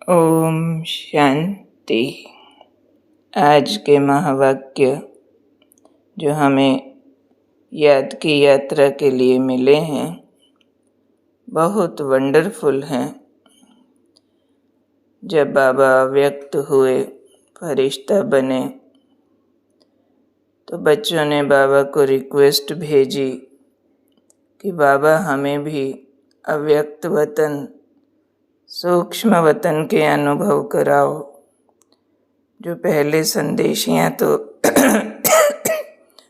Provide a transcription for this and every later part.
ओम शांति। आज के महावाक्य जो हमें याद की यात्रा के लिए मिले हैं बहुत वंडरफुल हैं। जब बाबा व्यक्त हुए, फरिश्ता बने, तो बच्चों ने बाबा को रिक्वेस्ट भेजी कि बाबा हमें भी अव्यक्त वतन, सूक्ष्म वतन के अनुभव कराओ। जो पहले संदेशियाँ तो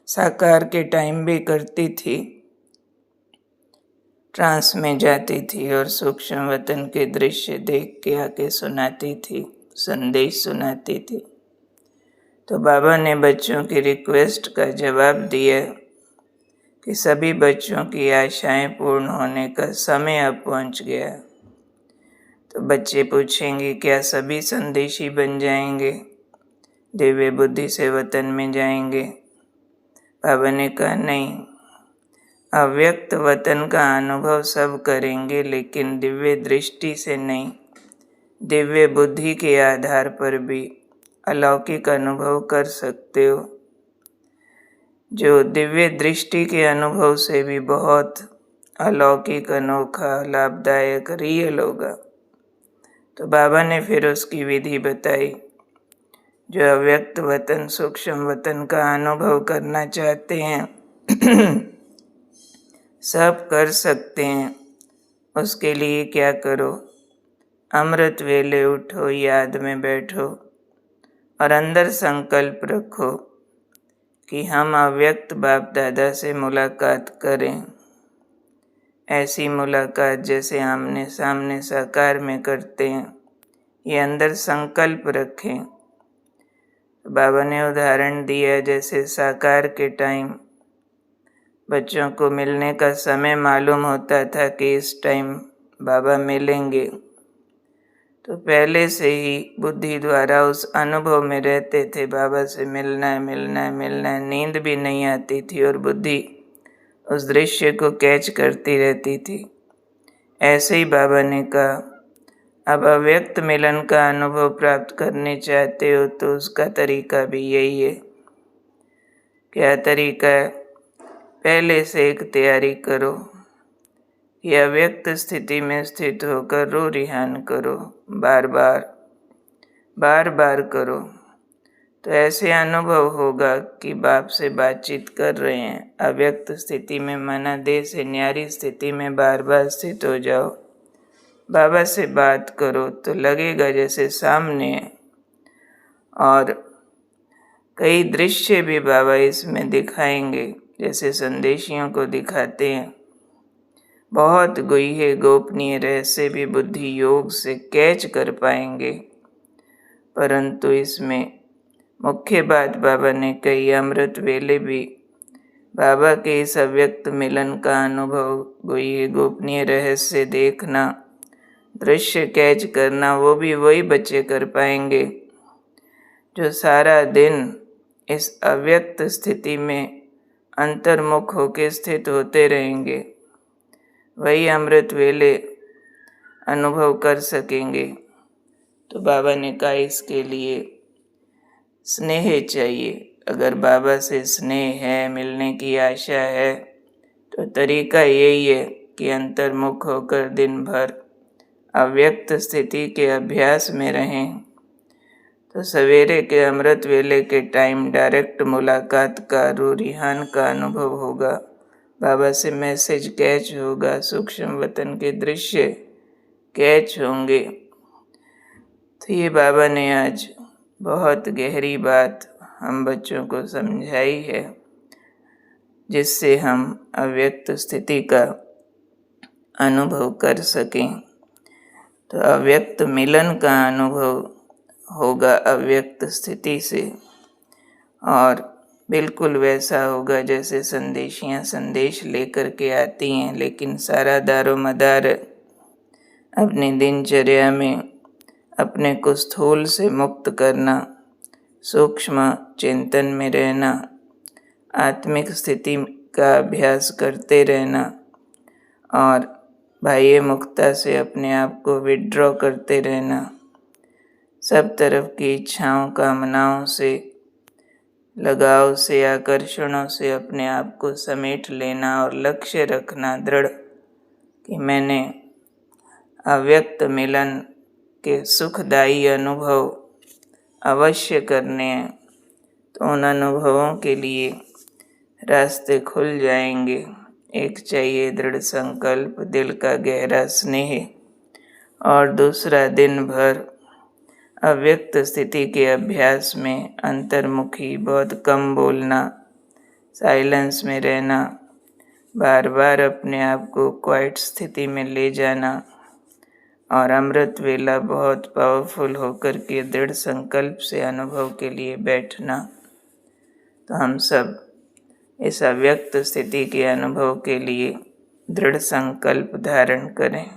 साकार के टाइम भी करती थी, ट्रांस में जाती थी और सूक्ष्म वतन के दृश्य देख के आके सुनाती थी, संदेश सुनाती थी। तो बाबा ने बच्चों की रिक्वेस्ट का जवाब दिया कि सभी बच्चों की आशाएं पूर्ण होने का समय अब पहुंच गया। तो बच्चे पूछेंगे क्या सभी संदेशी बन जाएंगे, दिव्य बुद्धि से वतन में जाएंगे? बाबा ने कहा नहीं, अव्यक्त वतन का अनुभव सब करेंगे लेकिन दिव्य दृष्टि से नहीं, दिव्य बुद्धि के आधार पर भी अलौकिक अनुभव कर सकते हो, जो दिव्य दृष्टि के अनुभव से भी बहुत अलौकिक, अनोखा, लाभदायक, रियल होगा। तो बाबा ने फिर उसकी विधि बताई। जो अव्यक्त वतन, सूक्ष्म वतन का अनुभव करना चाहते हैं सब कर सकते हैं। उसके लिए क्या करो? अमृत वेले उठो, याद में बैठो और अंदर संकल्प रखो कि हम अव्यक्त बाप दादा से मुलाकात करें। ऐसी मुलाकात जैसे आमने सामने साकार में करते हैं, ये अंदर संकल्प रखें। बाबा ने उदाहरण दिया जैसे साकार के टाइम बच्चों को मिलने का समय मालूम होता था कि इस टाइम बाबा मिलेंगे, तो पहले से ही बुद्धि द्वारा उस अनुभव में रहते थे, बाबा से मिलना है, मिलना है, मिलना है। नींद भी नहीं आती थी और बुद्धि उस दृश्य को कैच करती रहती थी। ऐसे ही बाबा ने कहा अब अव्यक्त मिलन का अनुभव प्राप्त करने चाहते हो तो उसका तरीका भी यही है। क्या तरीका है? पहले से एक तैयारी करो कि अव्यक्त स्थिति में स्थित होकर रो रिहान करो, बार बार करो। तो ऐसे अनुभव होगा कि बाप से बातचीत कर रहे हैं। अव्यक्त स्थिति में मना देह से न्यारी स्थिति में बार बार स्थित हो जाओ, बाबा से बात करो तो लगेगा जैसे सामने है। और कई दृश्य भी बाबा इसमें दिखाएंगे जैसे संदेशियों को दिखाते हैं। बहुत गुह्य गोपनीय रहस्य भी बुद्धि योग से कैच कर पाएंगे। परंतु इसमें मुख्य बात बाबा ने कही, अमृत वेले भी बाबा के इस अव्यक्त मिलन का अनुभव, गुह्य गोपनीय रहस्य देखना, दृश्य कैच करना, वो भी वही बच्चे कर पाएंगे जो सारा दिन इस अव्यक्त स्थिति में अंतर्मुख होकर स्थित होते रहेंगे। वही अमृत वेले अनुभव कर सकेंगे। तो बाबा ने कहा इसके लिए स्नेह चाहिए। अगर बाबा से स्नेह है, मिलने की आशा है, तो तरीका यही है कि अंतर्मुख होकर दिन भर अव्यक्त स्थिति के अभ्यास में रहें। तो सवेरे के अमृत वेले के टाइम डायरेक्ट मुलाकात का, रूरिहान का अनुभव होगा, बाबा से मैसेज कैच होगा, सूक्ष्म वतन के दृश्य कैच होंगे। तो ये बाबा ने आज बहुत गहरी बात हम बच्चों को समझाई है, जिससे हम अव्यक्त स्थिति का अनुभव कर सकें। तो अव्यक्त मिलन का अनुभव होगा अव्यक्त स्थिति से, और बिल्कुल वैसा होगा जैसे संदेशियाँ संदेश लेकर के आती हैं, लेकिन सारा दारो मदार अपनी दिनचर्या में अपने को स्थूल से मुक्त करना, सूक्ष्म चिंतन में रहना, आत्मिक स्थिति का अभ्यास करते रहना और बाह्य मुक्ता से अपने आप को विड्रॉ करते रहना। सब तरफ की इच्छाओं कामनाओं से, लगाव से, आकर्षणों से अपने आप को समेट लेना और लक्ष्य रखना दृढ़ कि मैंने अव्यक्त मिलन के सुखदायी अनुभव अवश्य करने हैं। तो उन अनुभवों के लिए रास्ते खुल जाएंगे। एक चाहिए दृढ़ संकल्प, दिल का गहरा स्नेह, और दूसरा दिन भर अव्यक्त स्थिति के अभ्यास में अंतर्मुखी, बहुत कम बोलना, साइलेंस में रहना, बार बार अपने आप को क्वाइट स्थिति में ले जाना, और अमृत वेला बहुत पावरफुल होकर के दृढ़ संकल्प से अनुभव के लिए बैठना। तो हम सब इस अव्यक्त स्थिति के अनुभव के लिए दृढ़ संकल्प धारण करें।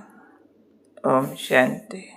ओम शांति।